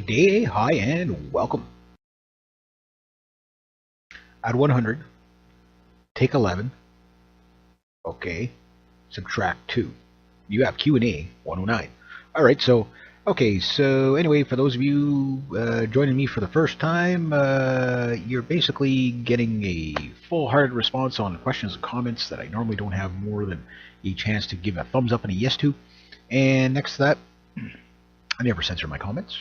Good day, hi, and welcome. Add 100, take 11, okay, subtract 2. You have Q and A 109. Alright, so anyway, for those of you joining me for the first time, you're basically getting a full-hearted response on questions and comments that I normally don't have more than a chance to give a thumbs up and a yes to. And next to that, I never censor my comments,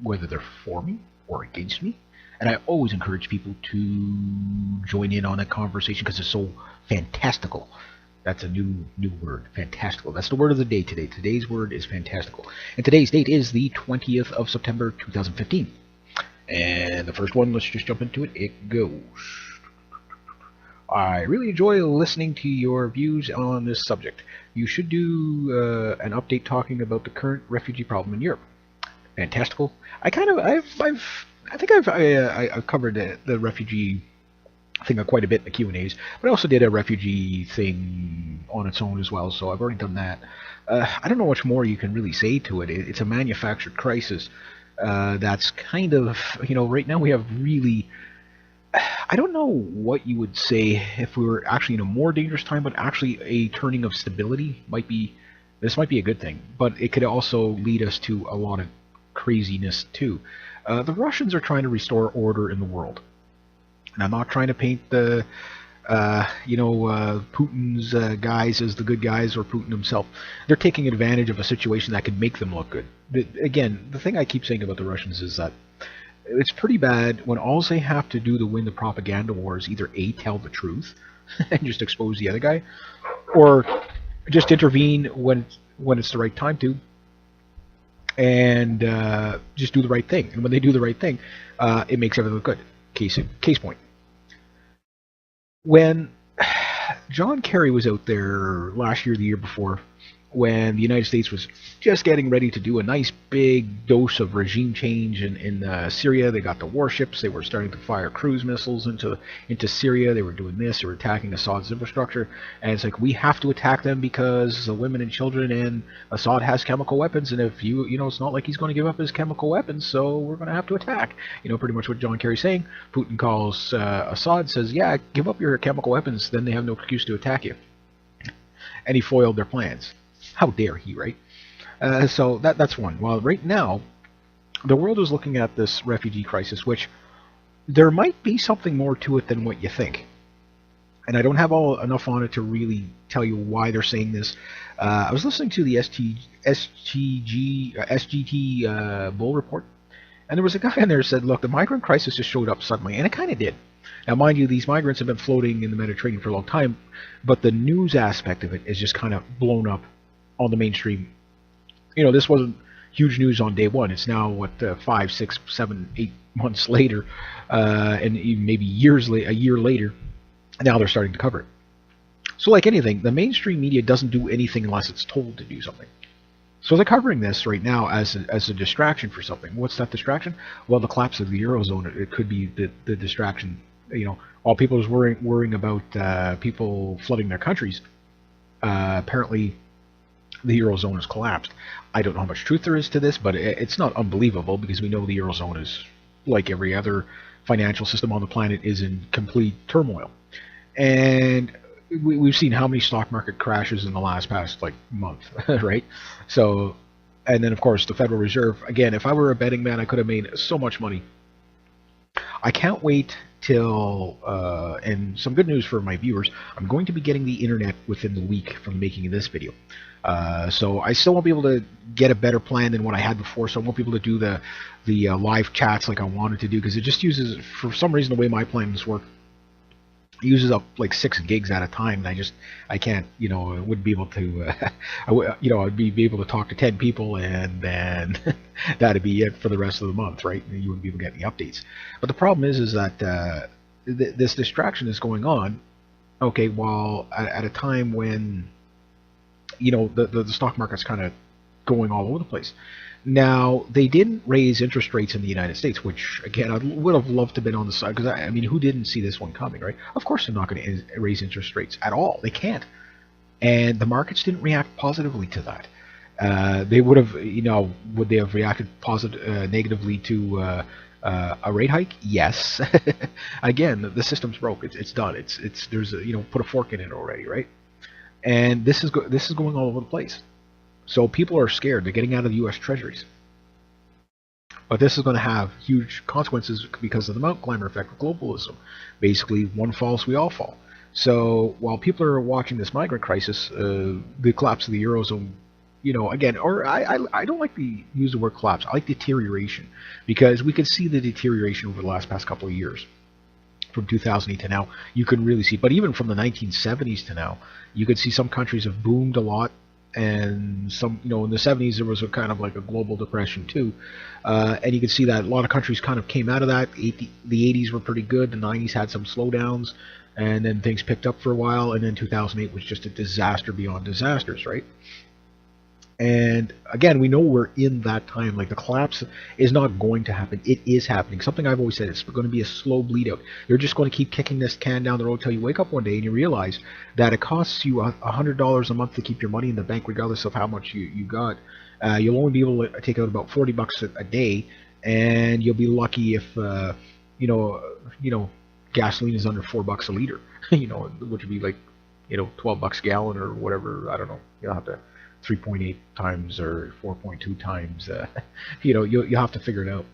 whether they're for me or against me. And I always encourage people to join in on that conversation because it's so fantastical. That's a new word, fantastical. That's the word of the day today. Today's word is fantastical. And today's date is the 20th of September 2015. And the first one, let's just jump into it. It goes. I really enjoy listening to your views on this subject. You should do an update talking about the current refugee problem in Europe. Fantastical. I think I've covered the refugee thing quite a bit in the Q&As, but I also did a refugee thing on its own as well, so I've already done that. I don't know much more you can really say to it. It's a manufactured crisis that's kind of, right now we have really, I don't know what you would say if we were actually in a more dangerous time, but actually a turning of stability this might be a good thing, but it could also lead us to a lot of craziness too. The Russians are trying to restore order in the world. And I'm not trying to paint the, Putin's guys as the good guys or Putin himself. They're taking advantage of a situation that could make them look good. Again, the thing I keep saying about the Russians is that it's pretty bad when all they have to do to win the propaganda war is either A, tell the truth and just expose the other guy, or just intervene when it's the right time to, and just do the right thing. And when they do the right thing, it makes everything look good. Case point. When John Kerry was out there last year, the year before, when the United States was just getting ready to do a nice big dose of regime change in Syria. They got the warships. They were starting to fire cruise missiles into Syria. They were doing this. They were attacking Assad's infrastructure. And it's like, we have to attack them because the women and children, and Assad has chemical weapons. And if it's not like he's going to give up his chemical weapons, so we're going to have to attack. Pretty much what John Kerry's saying. Putin calls Assad, says, yeah, give up your chemical weapons, then they have no excuse to attack you. And he foiled their plans. How dare he, right? So that's one. Well, right now, the world is looking at this refugee crisis, which there might be something more to it than what you think. And I don't have enough on it to really tell you why they're saying this. I was listening to the SGT Bull report, and there was a guy in there who said, look, the migrant crisis just showed up suddenly, and it kind of did. Now, mind you, these migrants have been floating in the Mediterranean for a long time, but the news aspect of it is just kind of blown up on the mainstream. This wasn't huge news on day one. It's now, 5, 6, 7, 8 months later, and even maybe a year later, now they're starting to cover it. So like anything, the mainstream media doesn't do anything unless it's told to do something. So they're covering this right now as a distraction for something. What's that distraction? Well, the collapse of the Eurozone. It could be the distraction. All people is worrying about people flooding their countries. Apparently, the Eurozone has collapsed. I don't know how much truth there is to this, but it's not unbelievable because we know the Eurozone is, like every other financial system on the planet, is in complete turmoil. And we've seen how many stock market crashes in the past month, right? So, and then of course the Federal Reserve. Again, if I were a betting man, I could have made so much money. I can't wait till, and some good news for my viewers, I'm going to be getting the internet within the week from making this video. So I still won't be able to get a better plan than what I had before, so I won't be able to do the live chats like I wanted to do, because it just uses, for some reason, the way my plans work, it uses up like 6 gigs at a time, and I can't, I wouldn't be able to, I'd be able to talk to 10 people, and then that'd be it for the rest of the month, right? And you wouldn't be able to get any updates. But the problem is that this distraction is going on, okay, while at a time when, the stock market's kind of going all over the place. Now, they didn't raise interest rates in the United States, which, again, I would have loved to have been on the side, because, I mean, who didn't see this one coming, right? Of course they're not going to raise interest rates at all. They can't. And the markets didn't react positively to that. They would have, would they have reacted negatively to a rate hike? Yes. Again, the system's broke. It's done. There's put a fork in it already, right? And this is going all over the place. So people are scared. They're getting out of the U.S. Treasuries. But this is going to have huge consequences because of the mountain climber effect of globalism. Basically, one falls, we all fall. So while people are watching this migrant crisis, the collapse of the eurozone, again, or I don't like to use the word collapse. I like deterioration because we can see the deterioration over the past couple of years. From 2008 to now, you can really see. But even from the 1970s to now, you could see some countries have boomed a lot, and some, in the 70s there was a kind of like a global depression too, and you could see that a lot of countries kind of came out of that. The 80s were pretty good. The 90s had some slowdowns, and then things picked up for a while, and then 2008 was just a disaster beyond disasters, right? And again, we know we're in that time. Like the collapse is not going to happen. It is happening. Something I've always said, it's going to be a slow bleed out. You're just going to keep kicking this can down the road till you wake up one day and you realize that it costs you $100 a month to keep your money in the bank, regardless of how much you got. You'll only be able to take out about $40 a day, and you'll be lucky if gasoline is under $4 a liter. Which would be like $12 a gallon or whatever. I don't know. You'll have to 3.8 times or 4.2 times. You'll have to figure it out.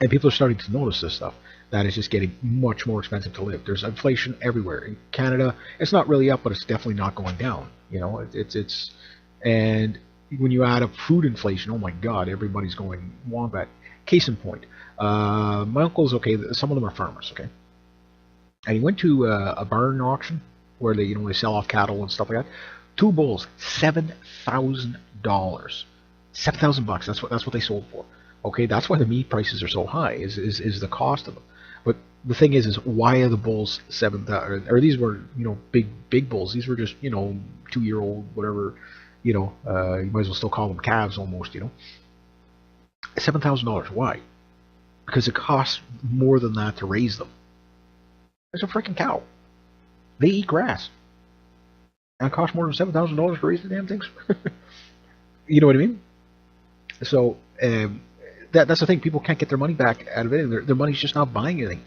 And people are starting to notice this stuff, that it's just getting much more expensive to live. There's inflation everywhere. In Canada, it's not really up, but it's definitely not going down. And when you add up food inflation, oh my God, everybody's going wombat. Case in point, my uncle's okay. Some of them are farmers, okay, and he went to a barn auction where they sell off cattle and stuff like that. 2 bulls, $7,000. $7,000. That's what they sold for. Okay, that's why the meat prices are so high. Is the cost of them. But the thing is why are the bulls 7,000? Or these were big bulls. These were just 2-year-old whatever. You might as well still call them calves almost. $7,000. Why? Because it costs more than that to raise them. It's a freaking cow. They eat grass. And it costs more than $7,000 to raise the damn things. You know what I mean? So that's the thing. People can't get their money back out of it. Their money's just not buying anything.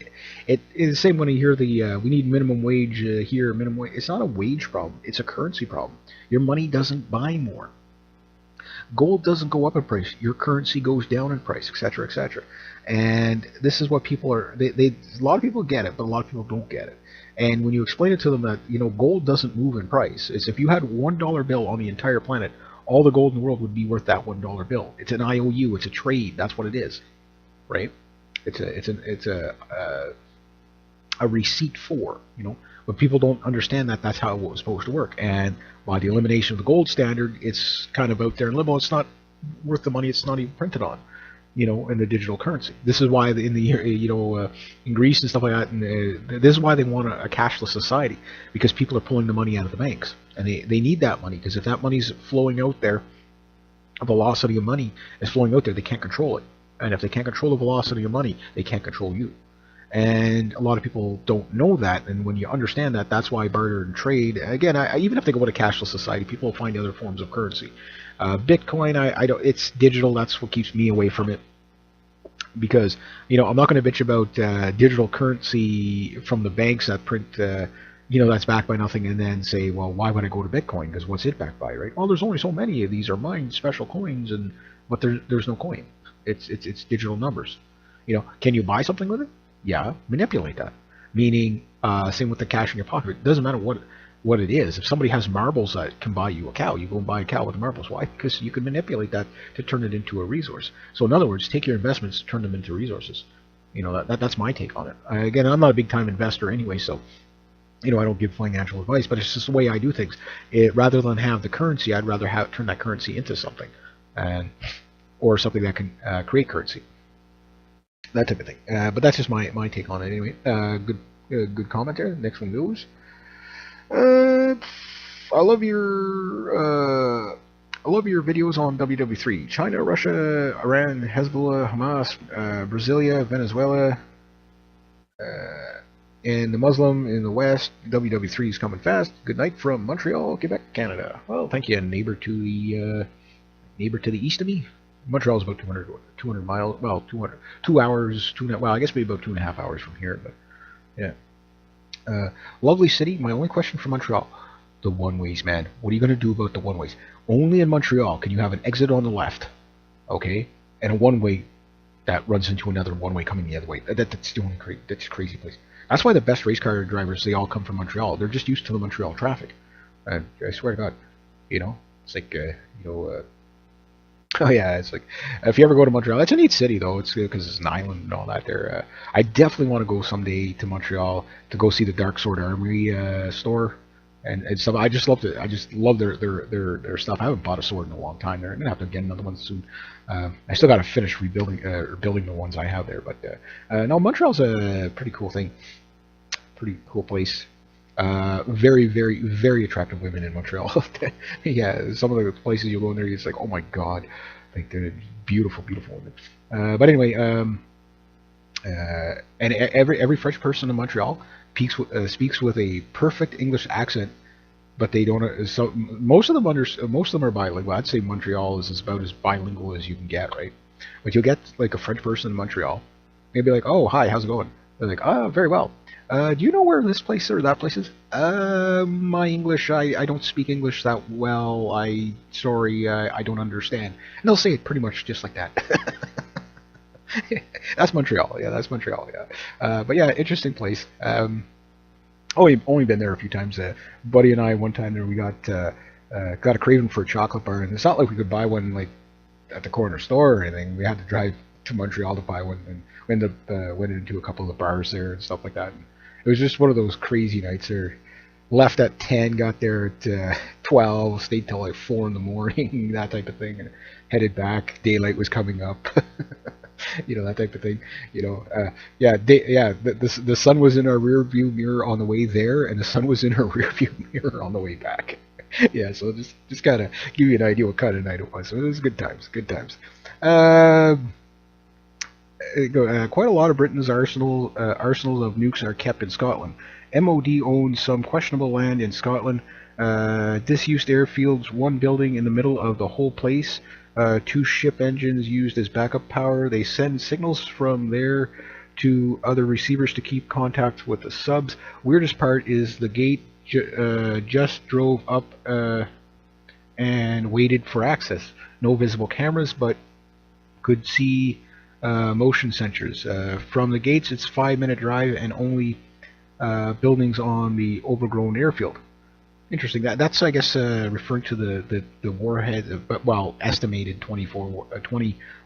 It's the same when you hear we need minimum wage here, minimum wage. It's not a wage problem. It's a currency problem. Your money doesn't buy more. Gold doesn't go up in price. Your currency goes down in price, etc., etc. And this is what people are. A lot of people get it, but a lot of people don't get it. And when you explain it to them that gold doesn't move in price, it's if you had $1 bill on the entire planet, all the gold in the world would be worth that $1 bill. It's an IOU. It's a trade. That's what it is, right? It's a receipt for. But people don't understand that that's how it was supposed to work. And by the elimination of the gold standard, it's kind of out there in limbo. It's not worth the money. It's not even printed on. In the digital currency. This is why in Greece and stuff like that, and this is why they want a cashless society, because people are pulling the money out of the banks, and they need that money, because if that money's flowing out there, a velocity of money is flowing out there, they can't control it, and if they can't control the velocity of money, they can't control you. And a lot of people don't know that, and when you understand that, that's why barter and trade. Again, even if they go to cashless society, people will find other forms of currency. Bitcoin, I don't. It's digital. That's what keeps me away from it. Because I'm not going to bitch about digital currency from the banks that print, that's backed by nothing, and then say, well, why would I go to Bitcoin? Because what's it backed by, right? Well, there's only so many of these are mined special coins, but there's no coin. It's digital numbers. Can you buy something with it? Yeah, manipulate that. Meaning, same with the cash in your pocket. It doesn't matter what it is. If somebody has marbles that can buy you a cow, you go and buy a cow with marbles. Why? Because you can manipulate that to turn it into a resource. So in other words, take your investments, turn them into resources. That's my take on it. Again, I'm not a big time investor anyway, so I don't give financial advice, but it's just the way I do things. Rather than have the currency, I'd rather turn that currency into something, or something that can create currency. That type of thing. But that's just my take on it anyway. Good comment there. Next one goes. I love your videos on WW3. China, Russia, Iran, Hezbollah, Hamas, Brasilia, Venezuela, and the Muslim in the West. WW3 is coming fast. Good night from Montreal, Quebec, Canada. Well, thank you, neighbor to neighbor to the east of me. Montreal's about 200 miles. Well, 2 hours. Well, I guess maybe about 2.5 hours from here. But yeah, lovely city. My only question for Montreal: the one-ways, man. What are you going to do about the one-ways? Only in Montreal can you have an exit on the left, okay, and a one-way that runs into another one-way coming the other way. That's the only that's crazy place. That's why the best race car drivers, they all come from Montreal. They're just used to the Montreal traffic. And I swear to God, it's like oh yeah, it's like if you ever go to Montreal, it's a neat city though. It's because it's an island and all that. There, I definitely want to go someday to Montreal to go see the Dark Sword Armory store and stuff. I just love it. I just love their stuff. I haven't bought a sword in a long time. They're gonna have to get another one soon. I still got to finish rebuilding or building the ones I have there. But no, Montreal's a pretty cool thing. Pretty cool place. Very, very, very attractive women in Montreal. Yeah, some of the places you go in there, it's like, oh my god, like they're beautiful, beautiful women. But anyway, and every French person in Montreal speaks with a perfect English accent, but they don't. So most of them are bilingual. I'd say Montreal is about as bilingual as you can get, right? But you'll get like a French person in Montreal, they'll be like, oh hi, how's it going? They're like, oh, very well. Do you know where this place or that place is? My English, I don't speak English that well. Sorry, I don't understand. And they'll say it pretty much just like that. That's Montreal. Yeah, that's Montreal. Yeah. But yeah, interesting place. Only been there a few times. Buddy and I, one time there, we got a craving for a chocolate bar, and it's not like we could buy one like at the corner store or anything. We had to drive to Montreal to buy one, and we ended up went into a couple of the bars there and stuff like that. And it was just one of those crazy nights there. Left at 10, got there at 12, stayed till like 4 in the morning, that type of thing, and headed back. Daylight was coming up. That type of thing. The sun was in our rear view mirror on the way there, and the sun was in our rear view mirror on the way back. Yeah, so just kind of give you an idea what kind of night it was. So it was good times, good times. Quite a lot of Britain's arsenals of nukes are kept in Scotland. MOD owns some questionable land in Scotland. Disused airfields, one building in the middle of the whole place. 2 ship engines used as backup power. They send signals from there to other receivers to keep contact with the subs. Weirdest part is the gate just drove up and waited for access. No visible cameras, but could see motion sensors. From the gates, it's a 5-minute drive and only buildings on the overgrown airfield. Interesting. That's I guess referring to the warhead, but well, estimated 20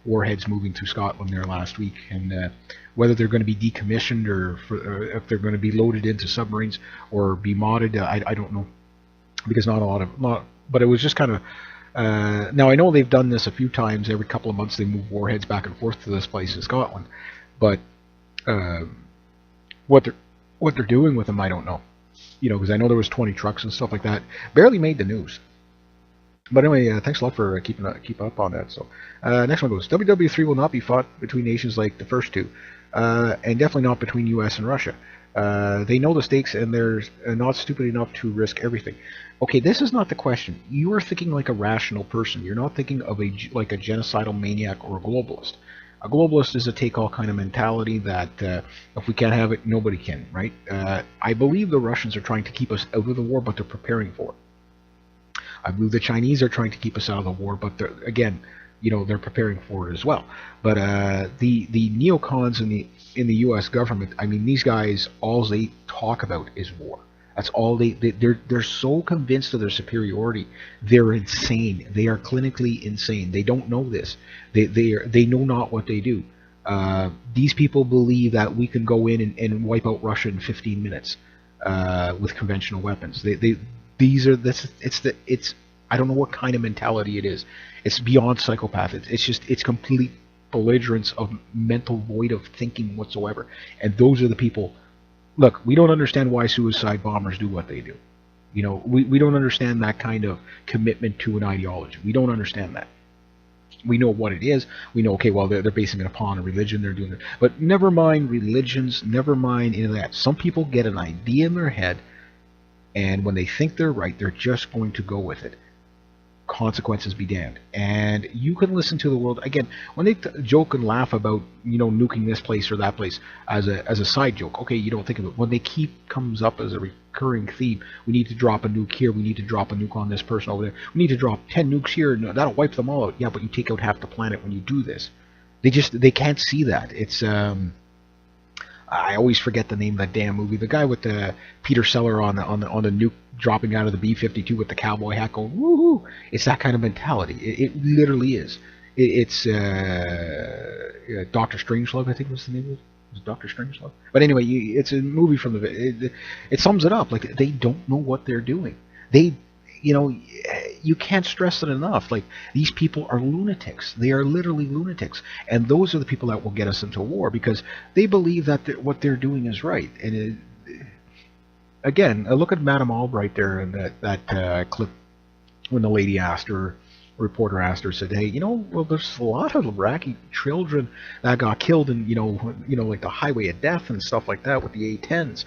warheads moving through Scotland there last week, and whether they're going to be decommissioned or if they're going to be loaded into submarines or be modded, I don't know, because but it was just kind of. Now I know they've done this a few times. Every couple of months they move warheads back and forth to this place in Scotland, but what they're doing with them, I don't know. Because I know there was 20 trucks and stuff like that. Barely made the news. But anyway, thanks a lot for keep up on that. So next one goes: WW3 will not be fought between nations like the first two, and definitely not between U.S. and Russia. They know the stakes, and they're not stupid enough to risk everything. Okay, this is not the question. You are thinking like a rational person. You're not thinking of a genocidal maniac or a globalist. A globalist is a take-all kind of mentality that if we can't have it, nobody can, right? I believe the Russians are trying to keep us out of the war, but they're preparing for it. I believe the Chinese are trying to keep us out of the war, but they're preparing for it as well. But the neocons in the U.S. government, I mean, these guys, all they talk about is war. That's all they're so convinced of their superiority. They're insane. They are clinically insane. They don't know this. They know not what they do. These people believe that we can go in and wipe out Russia in 15 minutes with conventional weapons. It's I don't know what kind of mentality it is. It's beyond psychopath. It's complete belligerence of mental void of thinking whatsoever. And those are the people. Look, we don't understand why suicide bombers do what they do. We don't understand that kind of commitment to an ideology. We don't understand that. We know what it is. We know, okay, well, they're basing it upon a religion. They're doing it. But never mind religions, never mind any of that. Some people get an idea in their head, and when they think they're right, they're just going to go with it. consequences be damned. And you can listen to the world again when they joke and laugh about nuking this place or that place as a side joke. Okay, you don't think of it when they keep comes up as a recurring theme. We need to drop a nuke here. We need to drop a nuke on this person over there. We need to drop 10 nukes here. And that'll wipe them all out. Yeah, but you take out half the planet when you do this. They can't see that. It's I always forget the name of that damn movie. The guy with the Peter Seller on the nuke dropping out of the B-52 with the cowboy hat going woohoo. It's that kind of mentality. It literally is. It's Doctor Strangelove, I think was the name of it. Was it Doctor Strangelove? But anyway, it's a movie from the. It sums it up. Like they don't know what they're doing. You can't stress it enough. Like these people are lunatics. They are literally lunatics, and those are the people that will get us into war because they believe that what they're doing is right. And again, look at Madame Albright there in that clip when the lady asked her, reporter asked her, said, "Hey, well, there's a lot of Iraqi children that got killed in, like the Highway of Death and stuff like that with the A-10s."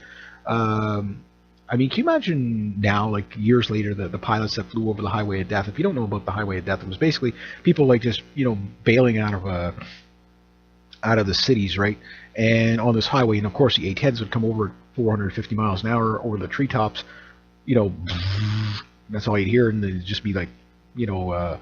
I mean, can you imagine now, like years later, the pilots that flew over the Highway of Death? If you don't know about the Highway of Death, it was basically people like just bailing out of the cities, right? And on this highway, and of course the A-10s would come over at 450 miles an hour over the treetops. That's all you'd hear, and it'd just be like, JDAMs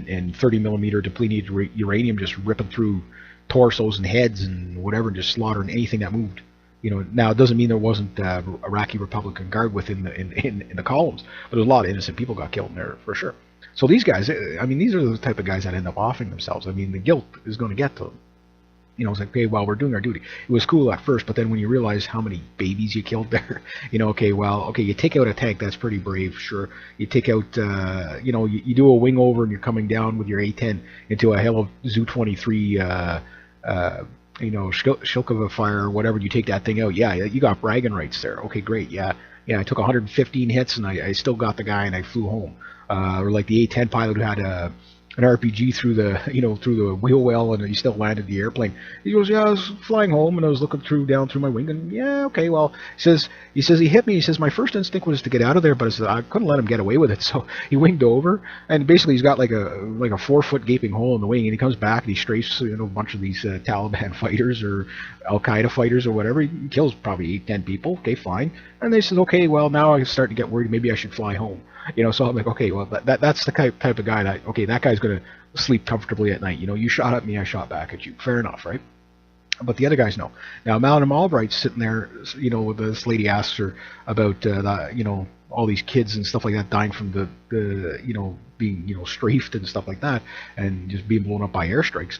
and 30 millimeter depleted uranium just ripping through torsos and heads and whatever, and just slaughtering anything that moved. Now it doesn't mean there wasn't Iraqi Republican Guard within in the columns, but a lot of innocent people got killed in there for sure. So these guys, I mean, these are the type of guys that end up offing themselves. I mean, the guilt is going to get to them. It's like, okay, well, we're doing our duty. It was cool at first, but then when you realize how many babies you killed there, okay, you take out a tank, that's pretty brave, sure. You take out, you do a wing over and you're coming down with your A-10 into a hell of Zu-23, Shilkova fire or whatever, you take that thing out. Yeah, you got bragging rights there. Okay, great. Yeah, I took 115 hits and I still got the guy and I flew home. Or like the A-10 pilot who had an RPG through the wheel well and he still landed the airplane. He goes, yeah, I was flying home and I was looking down through my wing and yeah, okay, well, he says he hit me. He says my first instinct was to get out of there, but I couldn't let him get away with it. So he winged over and basically he's got like a 4-foot gaping hole in the wing and he comes back and he strafes a bunch of these Taliban fighters or Al Qaeda fighters or whatever. He kills probably 8-10 people. Okay, fine. And they said, okay, well now I'm starting to get worried. Maybe I should fly home. So I'm like, okay, well, that's the type of guy that, okay, that guy's going to sleep comfortably at night. You shot at me, I shot back at you. Fair enough, right? But the other guys know. Now, Madame Albright's sitting there, this lady asks her about, all these kids and stuff like that dying from the being, strafed and stuff like that and just being blown up by airstrikes.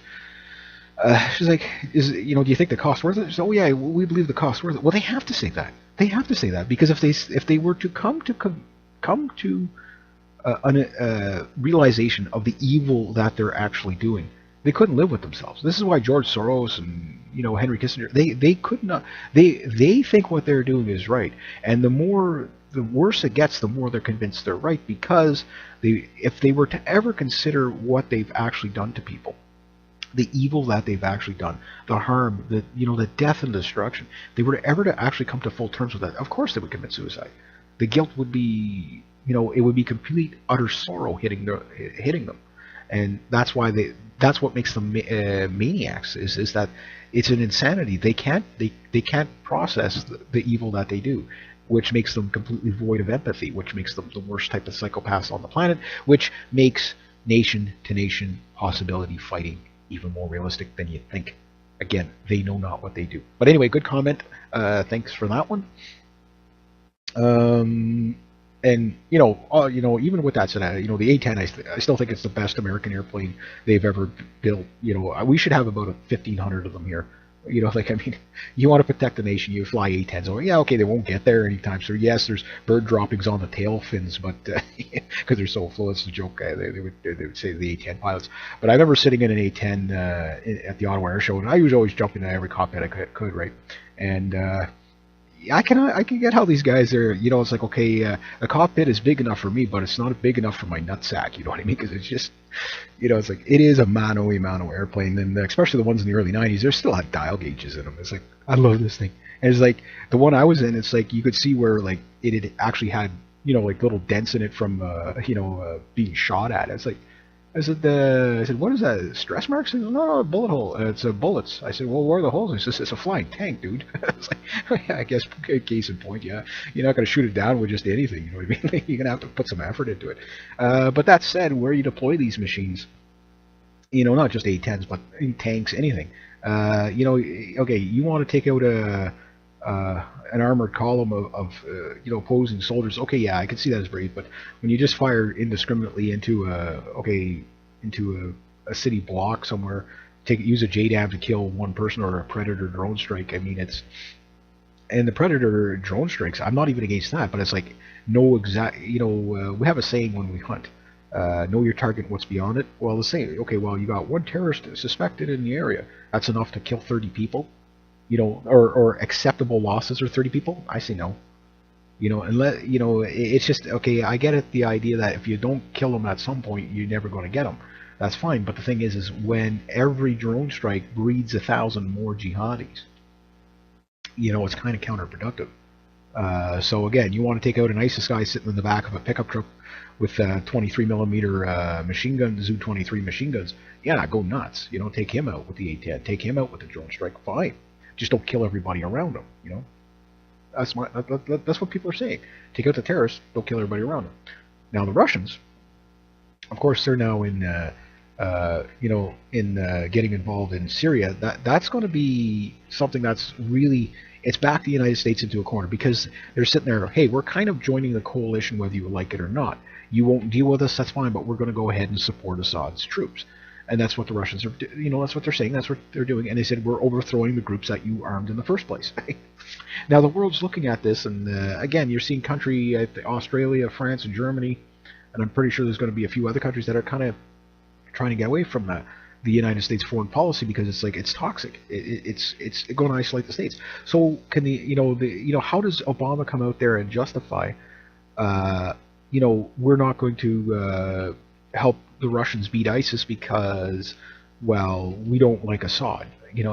She's like, do you think the cost worth it? She said, oh yeah, we believe the cost worth it. Well, they have to say that. They have to say that because if they were to come to a realization of the evil that they're actually doing, they couldn't live with themselves. This is why George Soros and Henry Kissinger, they could not. They think what they're doing is right, and the worse it gets, the more they're convinced they're right because if they were to ever consider what they've actually done to people, the evil that they've actually done, the harm, the death and destruction, they were ever to actually come to full terms with that, of course they would commit suicide. The guilt would be, it would be complete, utter sorrow hitting them, and that's why that's what makes them maniacs. Is that it's an insanity. They can't process the evil that they do, which makes them completely void of empathy, which makes them the worst type of psychopaths on the planet, which makes nation to nation possibility fighting even more realistic than you think. Again, they know not what they do. But anyway, good comment. Thanks for that one. And even with that said, the A-10, I still think it's the best American airplane they've ever built. We should have about 1,500 of them here. You want to protect the nation, you fly A-10s over. Yeah, okay, they won't get there anytime soon. Yes, there's bird droppings on the tail fins, but because they're so full, it's a joke. They would say the A-10 pilots. But I remember sitting in an A-10 at the Ottawa Air Show, and I was always jumping in every cockpit I could, right? And I can get how these guys are. It's like, okay, the cockpit is big enough for me, but it's not big enough for my nutsack. You know what I mean? Because it's just, it's like it is a mano airplane, and especially the ones in the early '90s, they still had dial gauges in them. It's like I love this thing, and it's like the one I was in. It's like you could see where like it had actually had like little dents in it from being shot at. It's like I said, what is that? Stress marks? No, no, a bullet hole. It's bullets. I said, well, where are the holes? He says, it's a flying tank, dude. It's like, yeah, I guess case in point, yeah. You're not going to shoot it down with just anything. You know what I mean? You're going to have to put some effort into it. But that said, where you deploy these machines, not just A-10s, but in tanks, anything. Okay, you want to take out an armored column of opposing soldiers. Okay, yeah, I can see that as brave, but when you just fire indiscriminately into a city block somewhere, use a JDAM to kill one person or a Predator drone strike. I mean, and the Predator drone strikes. I'm not even against that, but it's like no exact. We have a saying when we hunt. Know your target, what's beyond it. Well, the same. Okay, well, you got one terrorist suspected in the area. That's enough to kill 30 people. Or acceptable losses are 30 people. I say no. It's just okay. I get it. The idea that if you don't kill them at some point, you're never going to get them. That's fine. But the thing is when every drone strike breeds 1,000 more jihadis, it's kind of counterproductive. So again, you want to take out an ISIS guy sitting in the back of a pickup truck with 23 millimeter machine guns, Zu-23 machine guns. Yeah, go nuts. Take him out with the A-10. Take him out with the drone strike. Fine. Just don't kill everybody around him. That's what people are saying. Take out the terrorists. Don't kill everybody around them. Now the Russians, of course, they're now in getting involved in Syria. That's going to be something that's really, it's backed the United States into a corner because they're sitting there. Hey, we're kind of joining the coalition whether you like it or not. You won't deal with us, that's fine, but we're going to go ahead and support Assad's troops. And that's what the Russians are, that's what they're saying. That's what they're doing. And they said, we're overthrowing the groups that you armed in the first place. Now, the world's looking at this, and again, you're seeing Australia, France, and Germany, and I'm pretty sure there's going to be a few other countries that are kind of trying to get away from the United States foreign policy because it's toxic. It's going to isolate the states. So can how does Obama come out there and justify, we're not going to help the Russians beat ISIS because, well, we don't like Assad. I mean,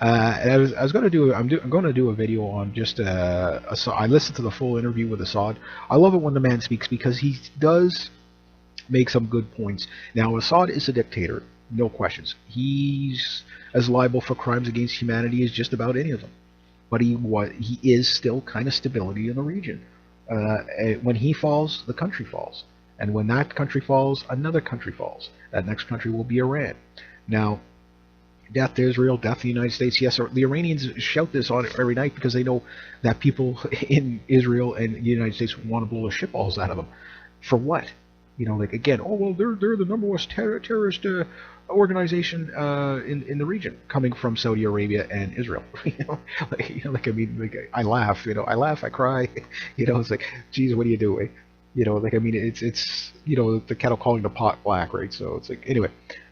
and I was going to do. I'm going to do a video on just Assad. I listened to the full interview with Assad. I love it when the man speaks because he does make some good points. Now, Assad is a dictator, no questions. He's as liable for crimes against humanity as just about any of them. But he is still kind of stability in the region. When he falls, the country falls. And when that country falls, another country falls. That next country will be Iran. Now, death to Israel, death to the United States. Yes, the Iranians shout this on every night because they know that people in Israel and the United States want to blow the shitballs out of them. For what? Again, oh well, they're the number one terrorist organization in the region, coming from Saudi Arabia and Israel. I laugh. I cry. It's like, geez, what are you doing? It's the kettle calling the pot black, right? So it's like, anyway.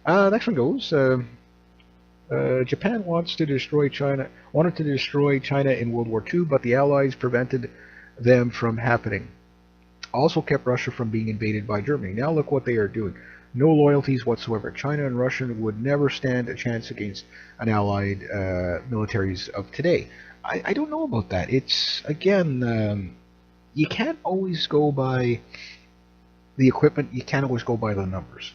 Next one goes. Japan wanted to destroy China in World War II, but the Allies prevented them from happening. Also kept Russia from being invaded by Germany. Now look what they are doing. No loyalties whatsoever. China and Russia would never stand a chance against an allied militaries of today. I don't know about that. It's, again, you can't always go by the equipment. You can't always go by the numbers.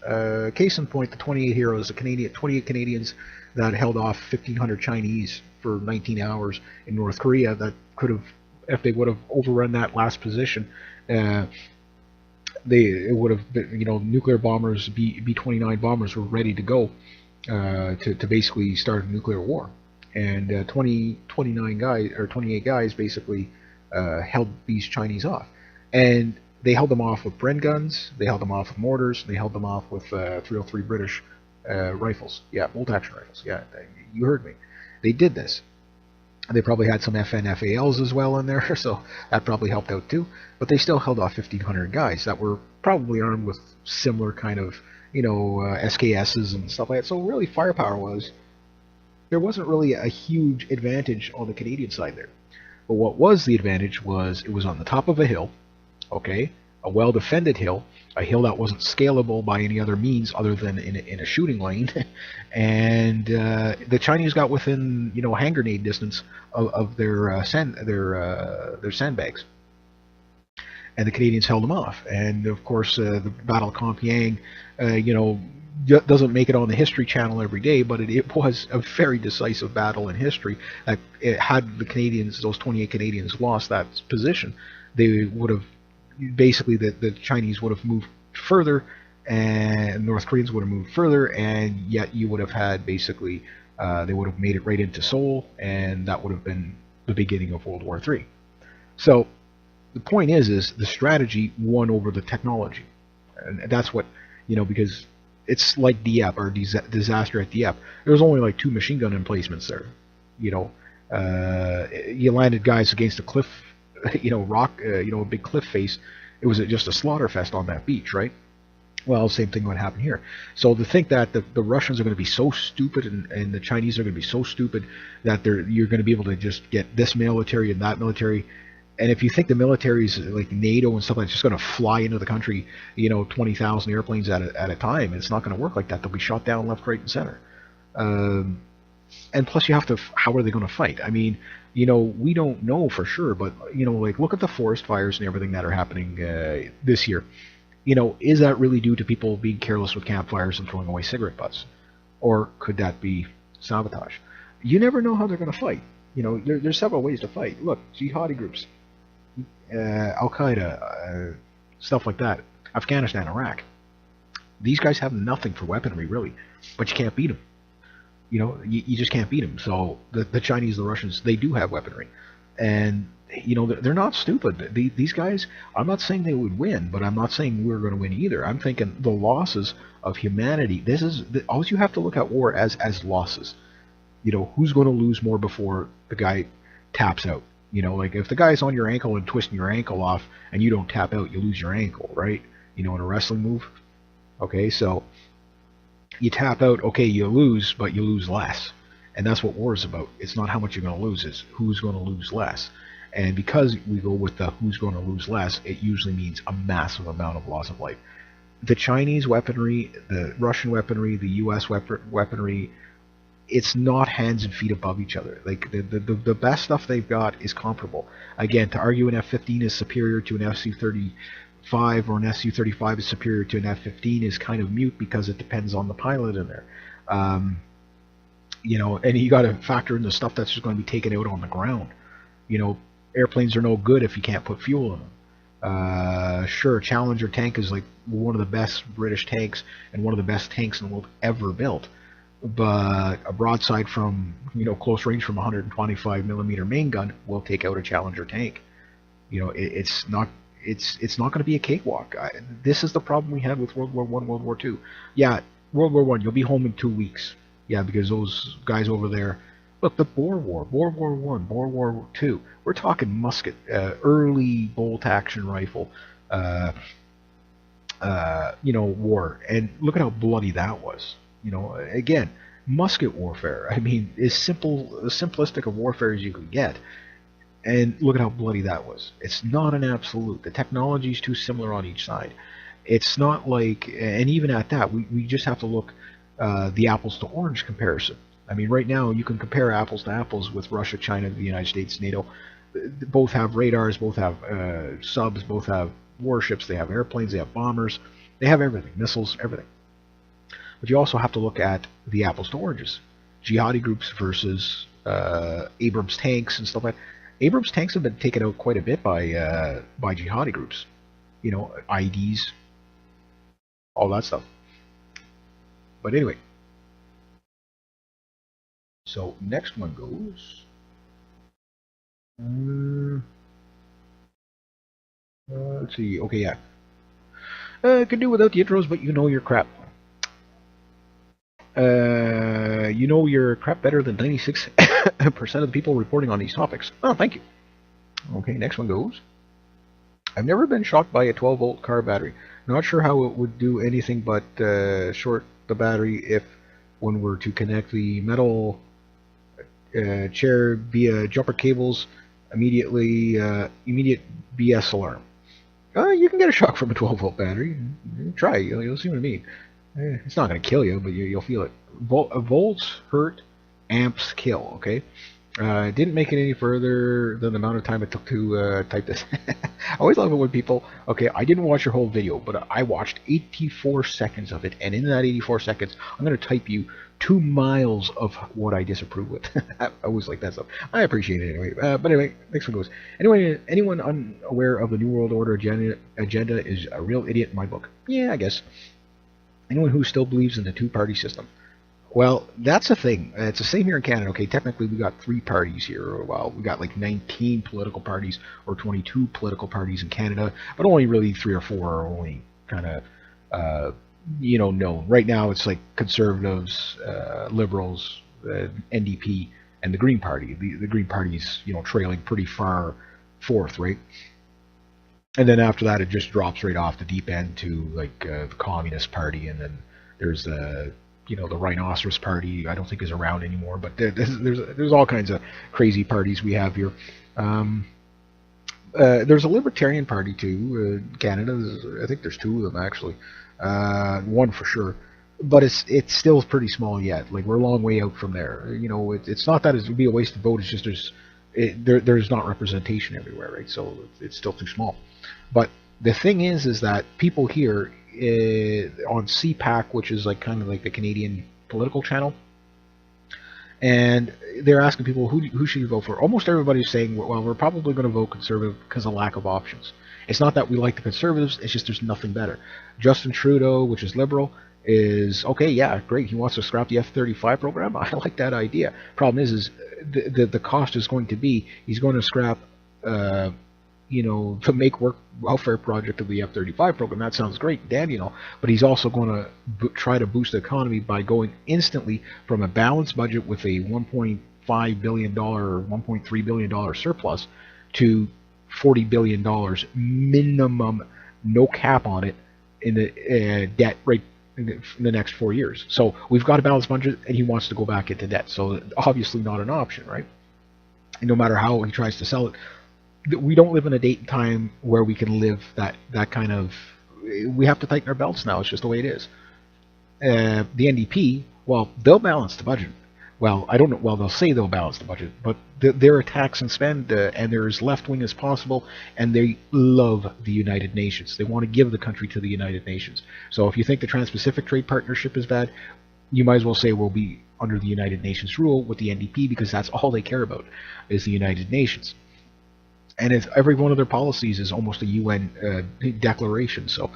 Case in point, the 28 heroes, 28 Canadians that held off 1,500 Chinese for 19 hours in North Korea, that could have, if they would have overrun that last position, it would have been, nuclear bombers, B-29 bombers were ready to go to basically start a nuclear war. And 28 guys basically held these Chinese off. And they held them off with Bren guns, they held them off with mortars, they held them off with 303 British rifles. Yeah, bolt-action rifles. Yeah, you heard me. They did this. They probably had some FN-FALs as well in there, so that probably helped out too. But they still held off 1,500 guys that were probably armed with similar kind of, SKSs and stuff like that. So really, there wasn't really a huge advantage on the Canadian side there. But what was the advantage was it was on the top of a hill, okay, a well-defended hill, a hill that wasn't scalable by any other means other than in a shooting lane, and the Chinese got within hand grenade distance of their sandbags. and the Canadians held them off. And of course, the Battle of Compiègne, doesn't make it on the History Channel every day, but it was a very decisive battle in history. That had the Canadians, those 28 Canadians, lost that position, they would have basically the Chinese would have moved further, and North Koreans would have moved further, and yet you would have had basically they would have made it right into Seoul, and that would have been the beginning of World War III. So the point is the strategy won over the technology, and that's what because it's like Dieppe or disaster at Dieppe. There was only like 2 machine gun emplacements there. You landed guys against a cliff, rock, a big cliff face. It was just a slaughter fest on that beach, right? Well, same thing would happen here. So to think that the Russians are going to be so stupid and the Chinese are going to be so stupid that you're going to be able to just get this military and that military. And if you think the military is like NATO and stuff, like just going to fly into the country, 20,000 airplanes at a time, it's not going to work like that. They'll be shot down left, right, and center. And plus, you have to. How are they going to fight? I mean, we don't know for sure, but like look at the forest fires and everything that are happening this year. Is that really due to people being careless with campfires and throwing away cigarette butts, or could that be sabotage? You never know how they're going to fight. There's several ways to fight. Look, jihadi groups. Al Qaeda, stuff like that. Afghanistan, Iraq. These guys have nothing for weaponry, really, but you can't beat them. You just can't beat them. So the Chinese, the Russians, they do have weaponry, and they're not stupid. These guys, I'm not saying they would win, but I'm not saying we're going to win either. I'm thinking the losses of humanity. This is all you have to look at war as losses. Who's going to lose more before the guy taps out? Like if the guy's on your ankle and twisting your ankle off and you don't tap out, you lose your ankle, right? In a wrestling move. Okay, so you tap out, okay, you lose, but you lose less. And that's what war is about. It's not how much you're going to lose, it's who's going to lose less. And because we go with the who's going to lose less, it usually means a massive amount of loss of life. The Chinese weaponry, the Russian weaponry, the US weaponry, it's not hands and feet above each other. Like the best stuff they've got is comparable. Again, to argue an F-15 is superior to an Su-35 or an Su-35 is superior to an F-15 is kind of mute because it depends on the pilot in there. And you got to factor in the stuff that's just going to be taken out on the ground. Airplanes are no good if you can't put fuel in them. Sure, Challenger tank is like one of the best British tanks and one of the best tanks in the world ever built. But a broadside from close range from 125 millimeter main gun will take out a Challenger tank. It's not going to be a cakewalk. This is the problem we had with World War I, World War II. Yeah, World War I, you'll be home in 2 weeks. Yeah, because those guys over there. Look, the Boer War, World War I, World War II. We're talking musket, early bolt action rifle, war, and look at how bloody that was. Again, musket warfare. I mean, as simplistic of warfare as you could get. And look at how bloody that was. It's not an absolute. The technology is too similar on each side. It's not like, and even at that, we just have to look the apples to orange comparison. I mean, right now you can compare apples to apples with Russia, China, the United States, NATO. Both have radars, both have subs, both have warships, they have airplanes, they have bombers, they have everything, missiles, everything. But you also have to look at the apples to oranges. Jihadi groups versus Abrams tanks and stuff like that. Abrams tanks have been taken out quite a bit by jihadi groups. IEDs, all that stuff. But anyway. So next one goes. Let's see. Okay, yeah. Could do without the intros, but you know your crap. You know your crap better than 96% of the people reporting on these topics. Oh, thank you. Okay, next one goes. I've never been shocked by a 12-volt car battery. Not sure how it would do anything but short the battery if one were to connect the metal chair via jumper cables. Immediate BS alarm. You can get a shock from a 12-volt battery. Try, you'll see what I mean. It's not going to kill you, but you'll feel it. Volts hurt, amps kill, okay? Didn't make it any further than the amount of time it took to type this. I always love it when people, okay, I didn't watch your whole video, but I watched 84 seconds of it, and in that 84 seconds, I'm going to type you 2 miles of what I disapprove with. I always like that stuff. I appreciate it anyway. But anyway, next one goes. Anyway, anyone unaware of the New World Order agenda is a real idiot in my book. Yeah, I guess. Anyone who still believes in the two-party system. Well, that's the thing. It's the same here in Canada. Okay, technically we got 3 parties here. Well, we got like 19 political parties or 22 political parties in Canada, but only really 3 or 4 are only kind of, known. Right now it's like Conservatives, Liberals, NDP, and the Green Party. The Green Party's, trailing pretty far fourth, right? And then after that, it just drops right off the deep end to like the Communist Party, and then there's the Rhinoceros Party. I don't think is around anymore, but there's all kinds of crazy parties we have here. There's a Libertarian Party too, Canada. I think there's 2 of them actually, one for sure, but it's still pretty small yet. Like we're a long way out from there. It's not that it would be a wasted vote. It's just there's not representation everywhere, right? So it's still too small. But the thing is that people here on CPAC, which is like kind of like the Canadian political channel, and they're asking people who should you vote for. Almost everybody's saying, well, we're probably going to vote Conservative because of lack of options. It's not that we like the Conservatives; it's just there's nothing better. Justin Trudeau, which is Liberal, is okay. Yeah, great. He wants to scrap the F-35 program. I like that idea. Problem is the cost is going to be he's going to scrap. To make work welfare project of the F-35 program. That sounds great, Dan, but he's also going to try to boost the economy by going instantly from a balanced budget with a $1.5 billion or $1.3 billion surplus to $40 billion minimum, no cap on it, in the debt right in the next 4 years. So we've got a balanced budget, and he wants to go back into debt. So obviously not an option, right? And no matter how he tries to sell it, we don't live in a date and time where we can live that kind of. We have to tighten our belts now. It's just the way it is. The NDP, well, they'll balance the budget. Well, I don't know. Well, they'll say they'll balance the budget, but they're a tax and spend, and they're as left wing as possible, and they love the United Nations. They want to give the country to the United Nations. So if you think the Trans-Pacific Trade Partnership is bad, you might as well say we'll be under the United Nations rule with the NDP, because that's all they care about is the United Nations. And every one of their policies is almost a UN declaration. So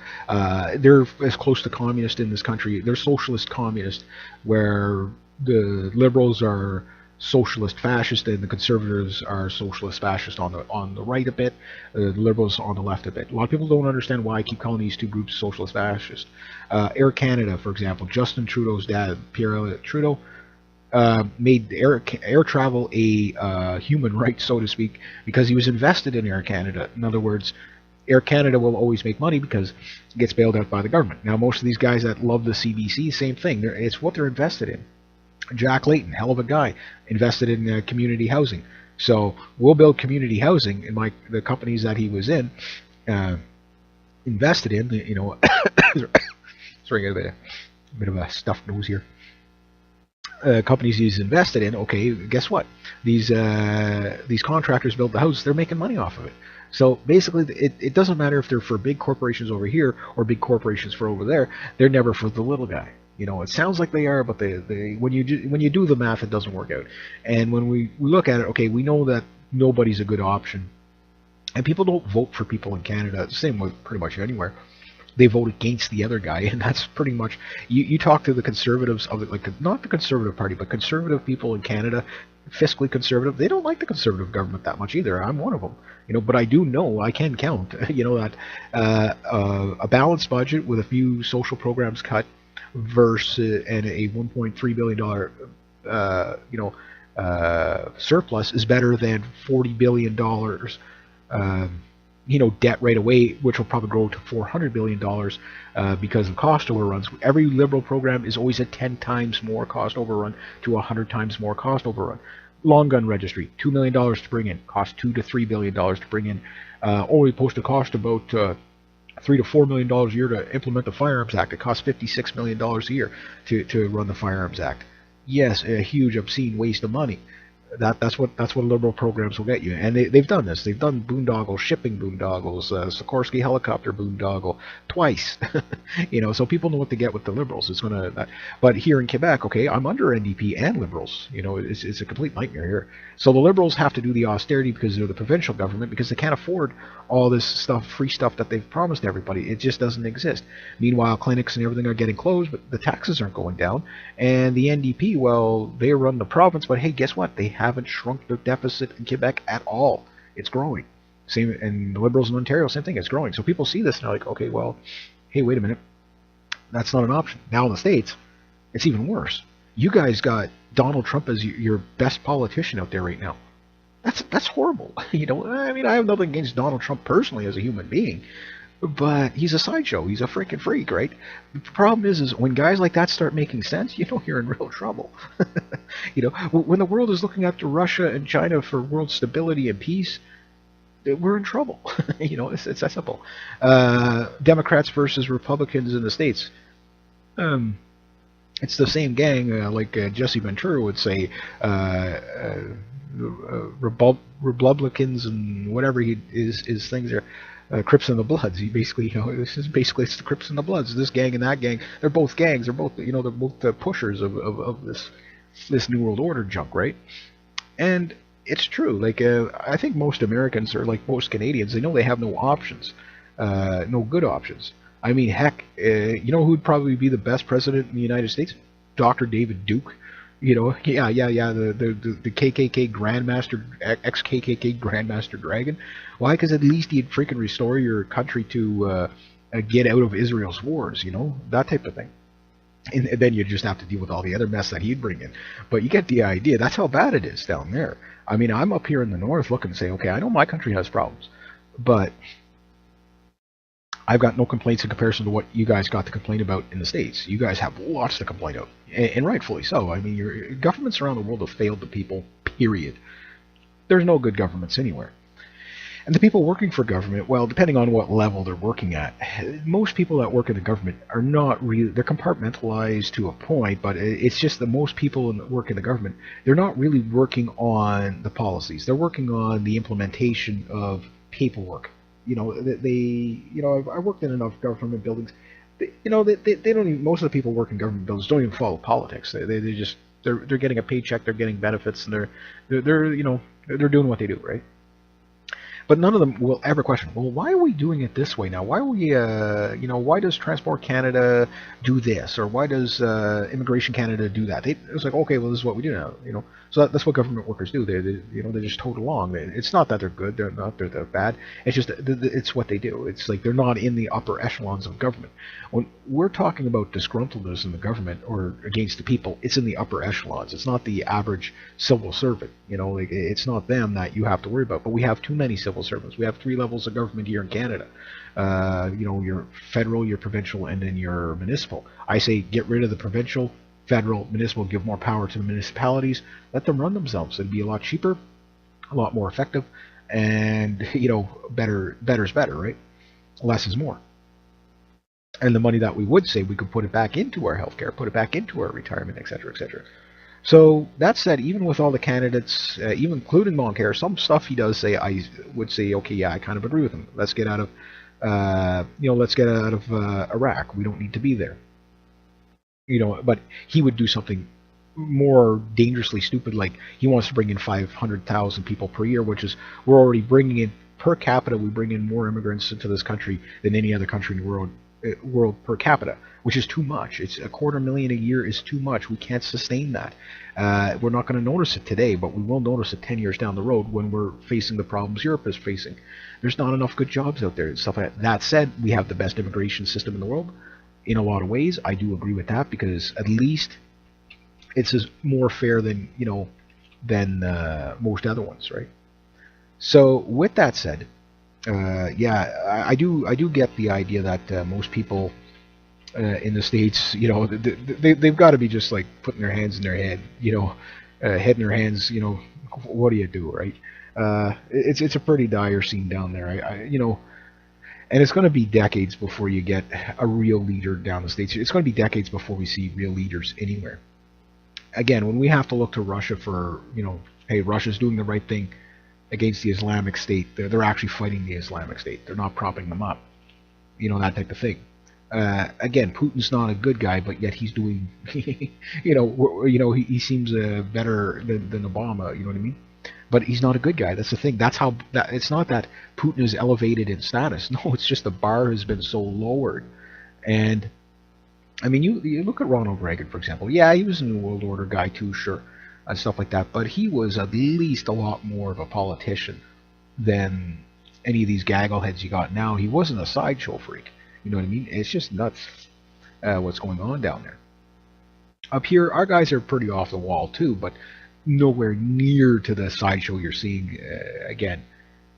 they're as close to communist in this country. They're socialist communist, where the liberals are socialist fascist and the conservatives are socialist fascist on the right a bit, the liberals on the left a bit. A lot of people don't understand why I keep calling these two groups socialist fascist. Air Canada, for example, Justin Trudeau's dad, Pierre Elliott Trudeau, made air travel a human right, so to speak, because he was invested in Air Canada. In other words, Air Canada will always make money because it gets bailed out by the government. Now, most of these guys that love the CBC, same thing. It's what they're invested in. Jack Layton, hell of a guy, invested in community housing. So we'll build community housing, and the companies that he was in, invested in. Sorry, I got a bit of a stuffed nose here. Companies he's invested in, okay, guess what? These contractors build the house, they're making money off of it. So basically, it doesn't matter if they're for big corporations over here or big corporations for over there. They're never for the little guy. It sounds like they are, but they when you do the math, it doesn't work out. And when we look at it, okay, we know that nobody's a good option, and people don't vote for people in Canada. The same way pretty much anywhere. They vote against the other guy, and that's pretty much. You talk to the conservatives of not the Conservative Party, but conservative people in Canada, fiscally conservative. They don't like the Conservative government that much either. I'm one of them, But I do know I can count, that a balanced budget with a few social programs cut, versus and a $1.3 billion, surplus is better than $40 billion. Debt right away, which will probably grow to $400 billion because of cost overruns. Every liberal program is always a 10 times more cost overrun to 100 times more cost overrun. Long gun registry, $2 million to bring in, cost $2 to $3 billion to bring in. Only supposed to cost about $3 to $4 million a year to implement the Firearms Act. It costs $56 million a year to run the Firearms Act. Yes, a huge, obscene waste of money. That's what liberal programs will get you, and they've done this. They've done boondoggle shipping boondoggles, Sikorsky helicopter boondoggle twice. So people know what to get with the liberals. It's gonna, but here in Quebec, okay, I'm under NDP and liberals. It's a complete nightmare here. So the liberals have to do the austerity because they're the provincial government, because they can't afford all this stuff, free stuff that they've promised everybody. It just doesn't exist. Meanwhile, clinics and everything are getting closed, but the taxes aren't going down. And the NDP, well, they run the province, but hey, guess what? They haven't shrunk their deficit in Quebec at all. It's growing. Same, and the Liberals in Ontario, same thing. It's growing. So people see this and they're like, okay, well, hey, wait a minute. That's not an option. Now in the States, it's even worse. You guys got Donald Trump as your best politician out there right now. That's horrible. I mean, I have nothing against Donald Trump personally as a human being, but he's a sideshow. He's a freaking freak, right? The problem is when guys like that start making sense, you're in real trouble. When the world is looking after Russia and China for world stability and peace, we're in trouble. It's that simple. Democrats versus Republicans in the States. It's the same gang, like Jesse Ventura would say. Republicans and whatever his things are. Crips and the Bloods. He basically, it's the Crips and the Bloods. This gang and that gang. They're both gangs. They're both, they're both the pushers of this New World Order junk, right? And it's true. Like, I think most Americans, or like most Canadians, they know they have no options, no good options. I mean, heck, who'd probably be the best president in the United States? Dr. David Duke. The KKK Grandmaster, ex-KKK Grandmaster Dragon. Why? Because at least he'd freaking restore your country to get out of Israel's wars, that type of thing. And then you just have to deal with all the other mess that he'd bring in. But you get the idea. That's how bad it is down there. I mean, I'm up here in the north looking and say, okay, I know my country has problems, but I've got no complaints in comparison to what you guys got to complain about in the States. You guys have lots to complain about, and rightfully so. I mean, your governments around the world have failed the people, period. There's no good governments anywhere. And the people working for government, well, depending on what level they're working at, most people that work in the government are not really, they're compartmentalized to a point, but it's just that most people that work in the government, they're not really working on the policies. They're working on the implementation of paperwork. I worked in enough government buildings. They don't even, most of the people working in government buildings don't even follow politics. They're getting a paycheck, they're getting benefits, and they're doing what they do, right? But none of them will ever question, well, why are we doing it this way now? Why are we, why does Transport Canada do this? Or why does Immigration Canada do that? It's like, okay, well, this is what we do now, So that's what government workers do. They just tote along. It's not that they're good. They're bad. It's just, it's what they do. It's like they're not in the upper echelons of government. When we're talking about disgruntledness in the government or against the people, it's in the upper echelons. It's not the average civil servant. It's not them that you have to worry about. But we have too many civil servants. We have 3 levels of government here in Canada. Your federal, your provincial, and then your municipal. I say get rid of the provincial, federal, municipal, give more power to the municipalities, let them run themselves. It'd be a lot cheaper, a lot more effective, and better's better, right? Less is more. And the money that we would save, we could put it back into our healthcare, put it back into our retirement, etc., etc. So that said, even with all the candidates, even including Moncare, some stuff he does say, I would say, okay, yeah, I kind of agree with him. Let's get out of, Iraq. We don't need to be there. But he would do something more dangerously stupid, like he wants to bring in 500,000 people per year, which is, we're already bringing in, per capita, we bring in more immigrants into this country than any other country in the world per capita, which is too much. It's 250,000 a year is too much. We can't sustain that. We're not going to notice it today, but we will notice it 10 years down the road when we're facing the problems Europe is facing. There's not enough good jobs out there and stuff like that. That said, we have the best immigration system in the world. In a lot of ways, I do agree with that, because at least it's more fair than most other ones, right? So with that said, I do get the idea that most people in the States, they've got to be just like putting their hands in their head, head in their hands, what do you do, right? It's a pretty dire scene down there. And it's going to be decades before you get a real leader down the States. It's going to be decades before we see real leaders anywhere. Again, when we have to look to Russia for, hey, Russia's doing the right thing against the Islamic State. They're actually fighting the Islamic State. They're not propping them up. That type of thing. Again, Putin's not a good guy, but yet he's doing, he seems better than Obama. You know what I mean? But he's not a good guy. That's the thing. That's how. It's not that Putin is elevated in status. No, it's just the bar has been so lowered. And I mean, you look at Ronald Reagan, for example. Yeah, he was a New World Order guy too, sure, and stuff like that. But he was at least a lot more of a politician than any of these gaggle heads you got now. He wasn't a sideshow freak. You know what I mean? It's just nuts what's going on down there. Up here, our guys are pretty off the wall too, but nowhere near to the sideshow you're seeing. Again,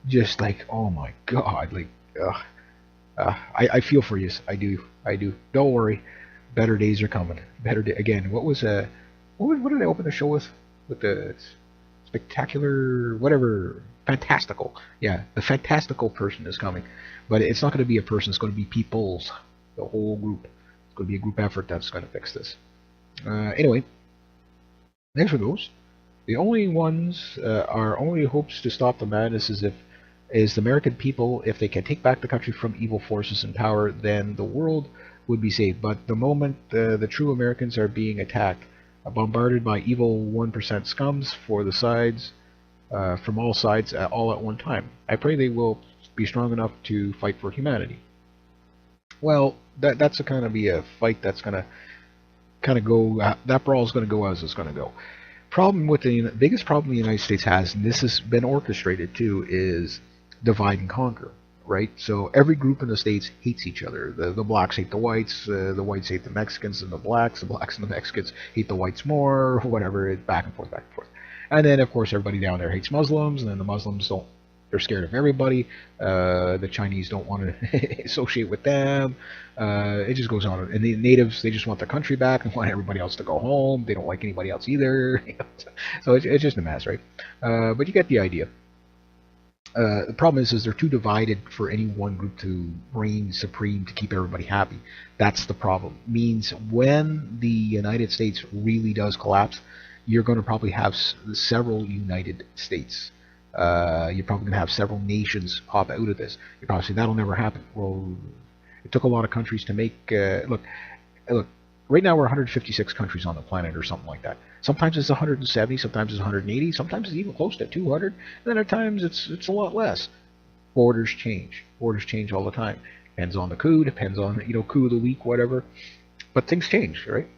just like, oh my god, like, I feel for you. I do. Don't worry, better days are coming. Again. What did I open the show with? With the spectacular, whatever, fantastical. Yeah, the fantastical person is coming, but it's not going to be a person. It's going to be peoples, the whole group. It's going to be a group effort that's going to fix this. Anyway, next one goes. The only ones our only hopes to stop the madness is the American people. If they can take back the country from evil forces in power, then the world would be saved. But the moment the true Americans are being attacked, bombarded by evil 1% scums for the sides, from all sides, all at one time, I pray they will be strong enough to fight for humanity. Well, that's going to be a fight that's going to kind of go. That brawl is going to go as it's going to go. Biggest problem the United States has, and this has been orchestrated too, is divide and conquer. Right? So every group in the States hates each other. The blacks hate the whites hate the Mexicans, and the blacks and the Mexicans hate the whites more, whatever, back and forth. And then, of course, everybody down there hates Muslims, and then the Muslims they're scared of everybody. The Chinese don't want to associate with them. It just goes on. And the natives, they just want their country back and want everybody else to go home. They don't like anybody else either. So it's just a mess, right? But you get the idea. The problem is they're too divided for any one group to reign supreme to keep everybody happy. That's the problem. Means when the United States really does collapse, you're going to probably have several United States. You're probably going to have several nations pop out of this. You're probably saying that'll never happen. Well, it took a lot of countries to make. Look. Right now we're 156 countries on the planet or something like that. Sometimes it's 170, sometimes it's 180, sometimes it's even close to 200, and then at times it's a lot less. Borders change. Borders change all the time. Depends on the coup, depends on, coup of the week, whatever. But things change, right?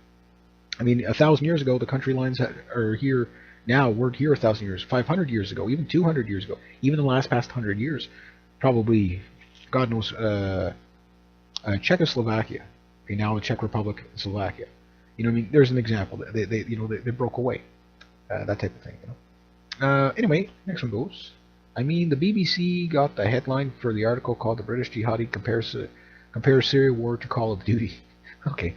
I mean, 1,000 years ago, the country lines are here now, weren't here 1,000 years, 500 years ago, even 200 years ago, even the last past 100 years, probably, God knows, Czechoslovakia. Okay, now the Czech Republic and Slovakia. You know what I mean? There's an example. They broke away. That type of thing. Anyway, next one goes. I mean, the BBC got the headline for the article called "The British Jihadi Compares Syria War to Call of Duty." Okay.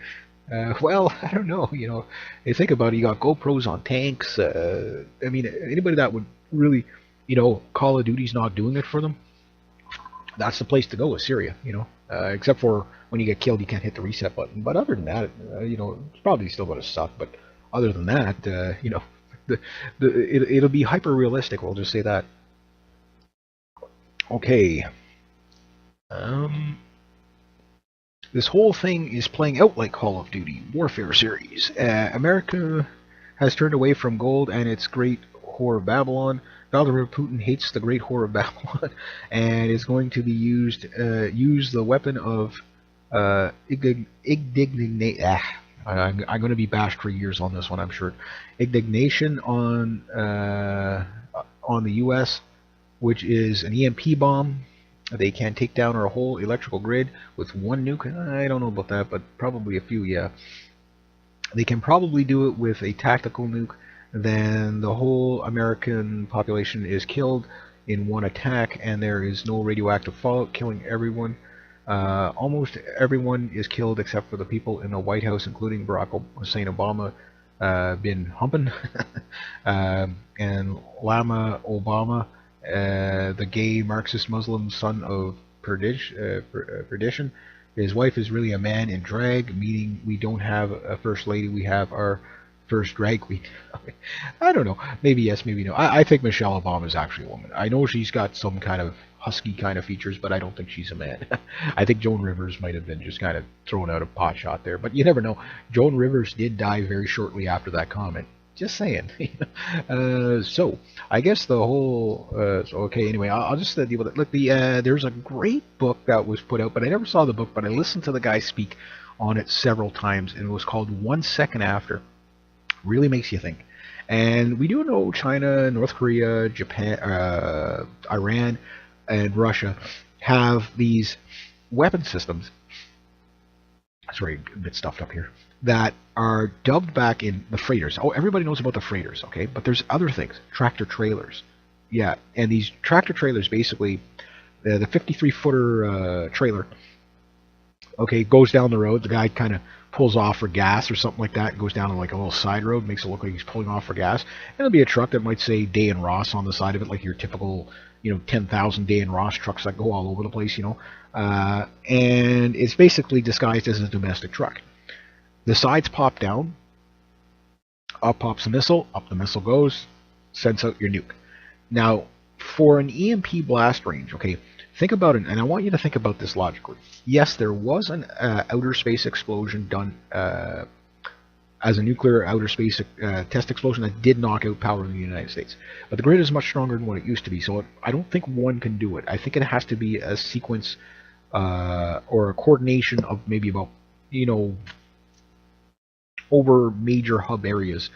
Well, I don't know. You think about it. You got GoPros on tanks. I mean, anybody that would really, Call of Duty's not doing it for them. That's the place to go, is Syria. Except for when you get killed, you can't hit the reset button. But other than that, it's probably still going to suck. But other than that, it'll be hyper realistic. We'll just say that. Okay. This whole thing is playing out like Call of Duty Warfare series. America has turned away from gold and its great whore of Babylon. Vladimir Putin hates the great whore of Babylon and is going to be use the weapon of indignation. I'm going to be bashed for years on this one, I'm sure. Indignation on the U.S., which is an EMP bomb. They can take down our whole electrical grid with one nuke. I don't know about that, but probably a few, yeah. They can probably do it with a tactical nuke. Then the whole American population is killed in one attack, and there is no radioactive fallout, killing everyone. Almost everyone is killed except for the people in the White House, including Barack Hussein Obama, been humping, and Lama Obama, the gay Marxist Muslim son of perdition. His wife is really a man in drag, meaning we don't have a first lady, we have our first drag queen. I don't know. Maybe yes, maybe no. I think Michelle Obama is actually a woman. I know she's got some kind of husky kind of features, but I don't think she's a man. I think Joan Rivers might have been just kind of thrown out a pot shot there, but you never know. Joan Rivers did die very shortly after that comment. Just saying. So I guess the whole. Okay. Anyway, I'll just deal with it. Look, there's a great book that was put out, but I never saw the book. But I listened to the guy speak on it several times, and it was called 1 Second After. Really makes you think. And we do know China, North Korea, Japan, Iran, and Russia have these weapon systems. Sorry, a bit stuffed up here. That are dubbed back in the freighters. Oh, everybody knows about the freighters, okay? But there's other things. Tractor trailers. Yeah, and these tractor trailers basically, the 53-footer trailer, okay, goes down the road. The guy kind of pulls off for gas or something like that, and goes down on like a little side road, makes it look like he's pulling off for gas. And it'll be a truck that might say Day and Ross on the side of it, like your typical, 10,000 Day and Ross trucks that go all over the place, and it's basically disguised as a domestic truck. The sides pop down, up pops the missile, up the missile goes, sends out your nuke. Now, for an EMP blast range, okay, think about it, and I want you to think about this logically. Yes, there was an outer space explosion done as a nuclear outer space test explosion that did knock out power in the United States. But the grid is much stronger than what it used to be, so I don't think one can do it. I think it has to be a sequence or a coordination of maybe about, over major hub areas,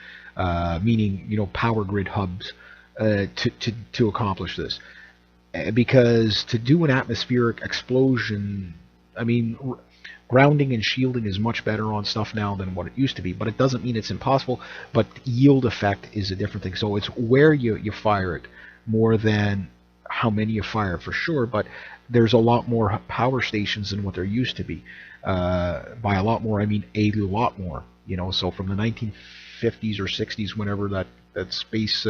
meaning power grid hubs, to accomplish this. Because to do an atmospheric explosion, I mean, grounding and shielding is much better on stuff now than what it used to be, but it doesn't mean it's impossible. But yield effect is a different thing. So it's where you fire it more than how many you fire for sure, but there's a lot more power stations than what there used to be. By a lot more, I mean a lot more. So from the 1950s or 60s, whenever that space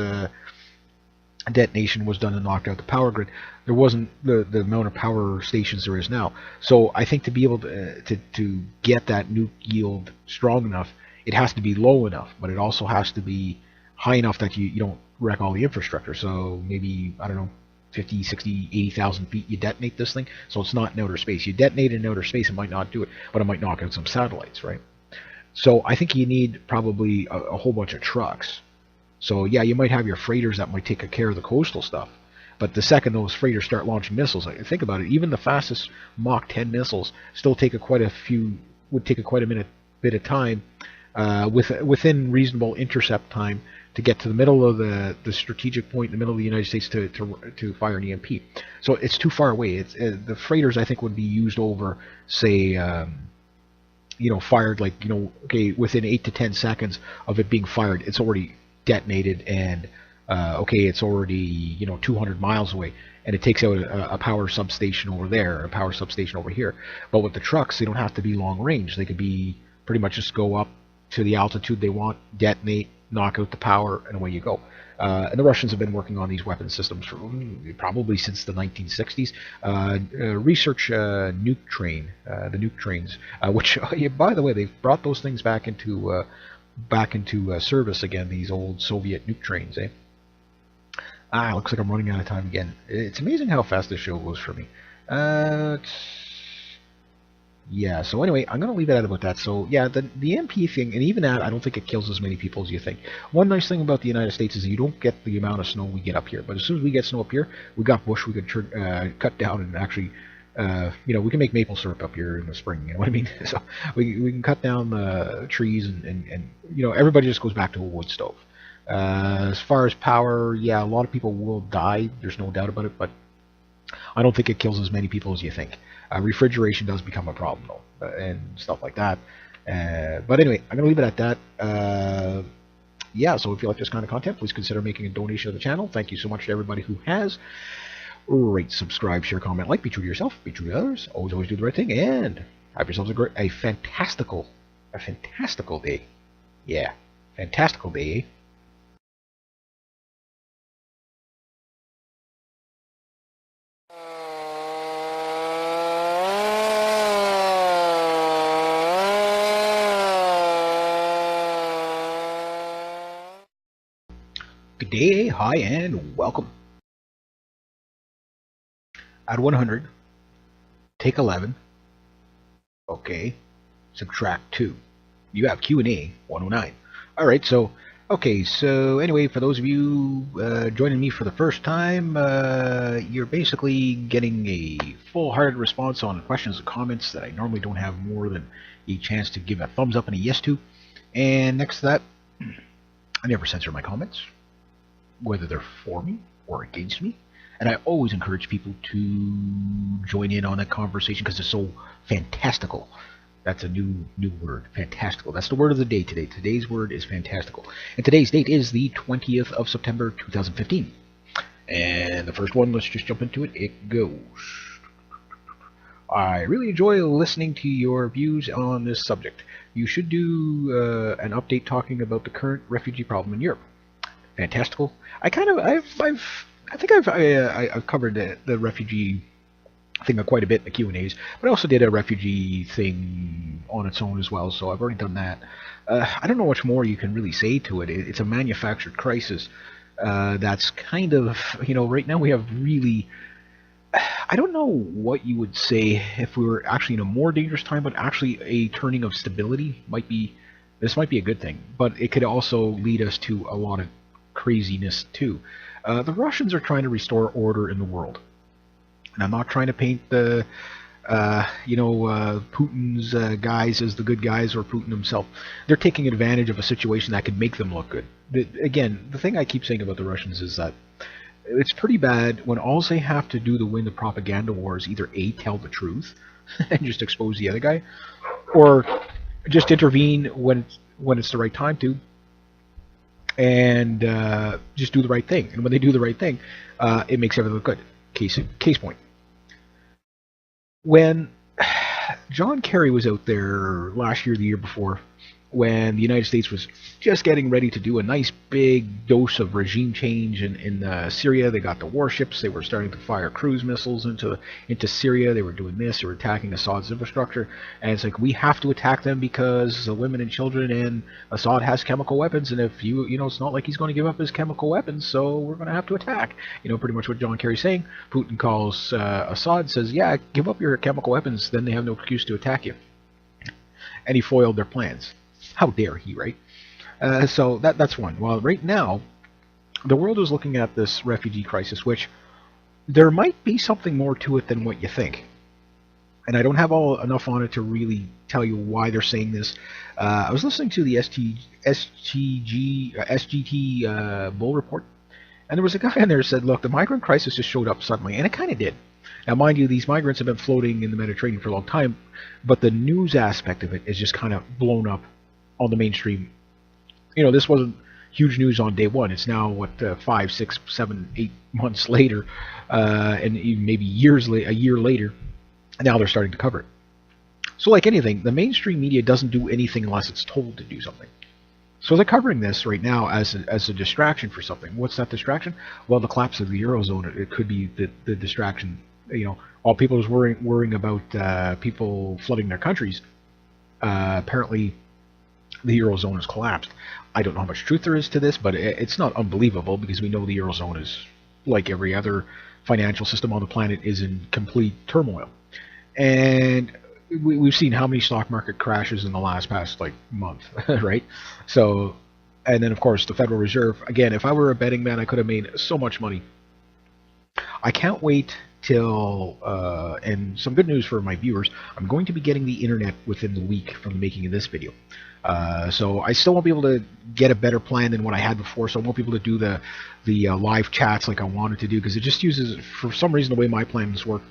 detonation was done and knocked out the power grid, there wasn't the amount of power stations there is now. So I think to be able to get that nuke yield strong enough, it has to be low enough, but it also has to be high enough that you don't wreck all the infrastructure. So maybe, I don't know, 50, 60, 80,000 feet, you detonate this thing, so it's not in outer space. You detonate it in outer space, it might not do it, but it might knock out some satellites, right? So I think you need probably a whole bunch of trucks. So yeah, you might have your freighters that might take care of the coastal stuff, but the second those freighters start launching missiles, think about it, even the fastest Mach 10 missiles still take quite a bit of time, within reasonable intercept time, to get to the middle of the strategic point in the middle of the United States to fire an EMP. So it's too far away. The freighters, I think, would be used over, say, fired like, okay, within 8 to 10 seconds of it being fired, it's already detonated, and okay, it's already 200 miles away, and it takes out a power substation over there, a power substation over here. But with the trucks, they don't have to be long range. They could be pretty much just go up to the altitude they want, detonate, knock out the power, and away you go. And the Russians have been working on these weapon systems for probably since the 1960s. Research nuke train, the nuke trains, which, by the way, they've brought those things back into service again. These old Soviet nuke trains, eh? Looks like I'm running out of time again. It's amazing how fast this show goes for me. Yeah, so anyway, I'm going to leave it at about that. So yeah, the EMP thing, and even that, I don't think it kills as many people as you think. One nice thing about the United States is that you don't get the amount of snow we get up here. But as soon as we get snow up here, we got bush we could cut down and actually, we can make maple syrup up here in the spring, you know what I mean? So we can cut down the trees and everybody just goes back to a wood stove. As far as power, yeah, a lot of people will die, there's no doubt about it, but I don't think it kills as many people as you think. Refrigeration does become a problem, though, and stuff like that. But anyway, I'm going to leave it at that. Yeah, so if you like this kind of content, please consider making a donation to the channel. Thank you so much to everybody who has. Rate, subscribe, share, comment, like. Be true to yourself, be true to others. Always do the right thing, and have yourselves a fantastical day. Yeah, fantastical day. day, hi, and welcome. Add 100, take 11, okay, subtract 2. You have Q A 109. Alright, so anyway, for those of you joining me for the first time, you're basically getting a full-hearted response on questions and comments that I normally don't have more than a chance to give a thumbs up and a yes to. And next to that, I never censor my comments, whether they're for me or against me. And I always encourage people to join in on that conversation because it's so fantastical. That's a new word, fantastical. That's the word of the day today. Today's word is fantastical. And today's date is the 20th of September 2015. And the first one, let's just jump into it. It goes. I really enjoy listening to your views on this subject. You should do an update talking about the current refugee problem in Europe. Fantastical. I think I've covered the refugee thing quite a bit in the Q&As, but I also did a refugee thing on its own as well, so I've already done that. I don't know much more you can really say to it. It's a manufactured crisis that's kind of, right now we have really, I don't know what you would say if we were actually in a more dangerous time, but actually a turning of stability this might be a good thing, but it could also lead us to a lot of craziness too. The Russians are trying to restore order in the world. And I'm not trying to paint the, Putin's guys as the good guys or Putin himself. They're taking advantage of a situation that could make them look good. Again, the thing I keep saying about the Russians is that it's pretty bad when all they have to do to win the propaganda war is either A, tell the truth and just expose the other guy, or just intervene when it's the right time to, and just do the right thing. And when they do the right thing, it makes everything look good. Case point. When John Kerry was out there last year, the year before, when the United States was just getting ready to do a nice big dose of regime change in Syria, they got the warships, they were starting to fire cruise missiles into Syria, they were doing this, they were attacking Assad's infrastructure, and it's like, we have to attack them because the women and children, and Assad has chemical weapons, and if it's not like he's going to give up his chemical weapons, so we're going to have to attack. Pretty much what John Kerry's saying. Putin calls Assad, says, yeah, give up your chemical weapons, then they have no excuse to attack you. And he foiled their plans. How dare he, right? So that's one. Well, right now, the world is looking at this refugee crisis, which there might be something more to it than what you think. And I don't have enough on it to really tell you why they're saying this. I was listening to the SGT Bull report, and there was a guy in there who said, look, the migrant crisis just showed up suddenly, and it kind of did. Now, mind you, these migrants have been floating in the Mediterranean for a long time, but the news aspect of it is just kind of blown up on the mainstream. This wasn't huge news on day one. It's now, 5, 6, 7, 8 months later, and even maybe a year later, now they're starting to cover it. So like anything, the mainstream media doesn't do anything unless it's told to do something. So they're covering this right now as a distraction for something. What's that distraction? Well, the collapse of the Eurozone. It could be the distraction. All people is worrying about people flooding their countries. Apparently, the Eurozone has collapsed. I don't know how much truth there is to this, but it's not unbelievable because we know the Eurozone is, like every other financial system on the planet, is in complete turmoil. And we've seen how many stock market crashes in the past month, right? So, and then of course the Federal Reserve. Again, if I were a betting man, I could have made so much money. I can't wait till, and some good news for my viewers, I'm going to be getting the internet within the week from the making of this video. So I still won't be able to get a better plan than what I had before, so I won't be able to do the live chats like I wanted to do, because it just uses, for some reason, the way my plans work,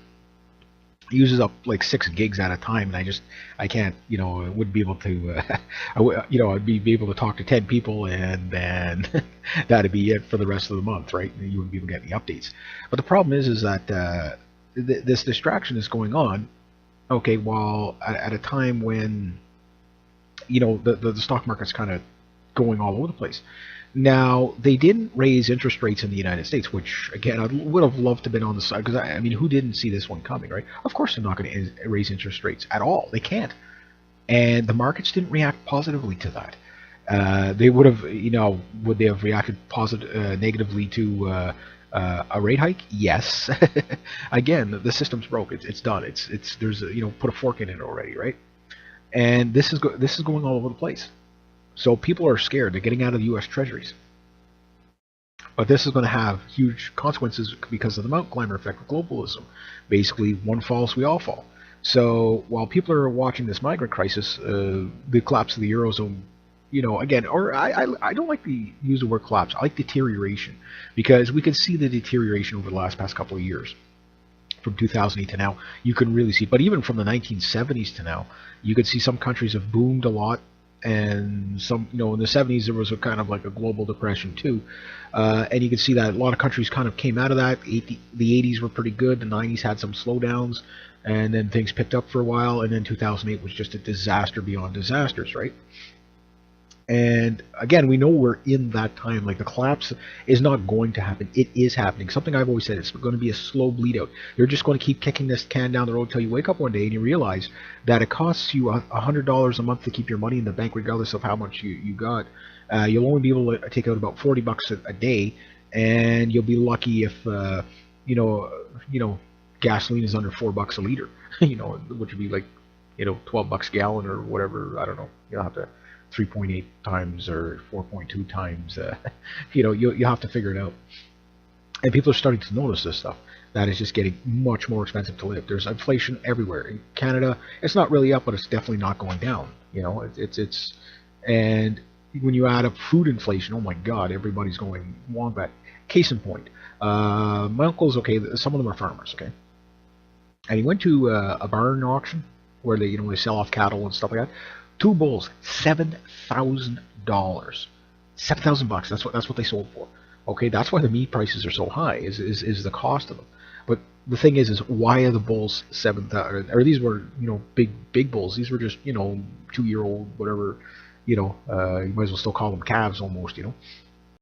uses up like 6 gigs at a time, and I can't, I wouldn't be able to, I'd be able to talk to 10 people, and then that'd be it for the rest of the month, right? You wouldn't be able to get any updates. But the problem is that this distraction is going on, okay, while at a time when, the stock market's kind of going all over the place. Now, they didn't raise interest rates in the United States, which, again, I would have loved to have been on the side, because, I mean, who didn't see this one coming, right? Of course they're not going to raise interest rates at all. They can't. And the markets didn't react positively to that. They would have, would they have reacted negatively to a rate hike? Yes. Again, the system's broke. It's done. There's put a fork in it already, right? And this is going all over the place. So people are scared. They're getting out of the U.S. Treasuries. But this is going to have huge consequences because of the mountain climber effect of globalism. Basically, one falls, we all fall. So while people are watching this migrant crisis, the collapse of the eurozone, again, or I don't like to use the word collapse. I like deterioration because we can see the deterioration over the past couple of years. From 2008 to now, you can really see. But even from the 1970s to now, you can see some countries have boomed a lot, and some, in the 70s there was a kind of like a global depression too, and you can see that a lot of countries kind of came out of that. The 80s were pretty good. The 90s had some slowdowns, and then things picked up for a while, and then 2008 was just a disaster beyond disasters, right? And again, we know we're in that time. Like the collapse is not going to happen. It is happening. Something I've always said, it's going to be a slow bleed out. You're just going to keep kicking this can down the road until you wake up one day and you realize that it costs you $100 a month to keep your money in the bank, regardless of how much you got. You'll only be able to take out about $40 a day, and you'll be lucky if gasoline is under $4 a liter. Which would be like 12 bucks a gallon or whatever. I don't know. You'll have to 3.8 times or 4.2 times. You have to figure it out. And people are starting to notice this stuff. That is just getting much more expensive to live. There's inflation everywhere. In Canada, it's not really up, but it's definitely not going down. It's and when you add up food inflation, oh my God, everybody's going wombat. Case in point, my uncle's okay. Some of them are farmers, okay, and he went to a barn auction where they sell off cattle and stuff like that. Two bulls, $7,000. $7,000. That's what they sold for. Okay, that's why the meat prices are so high. Is the cost of them. But the thing is why are the bulls 7,000? Or these were big bulls. These were just 2-year-old whatever. You might as well still call them calves almost.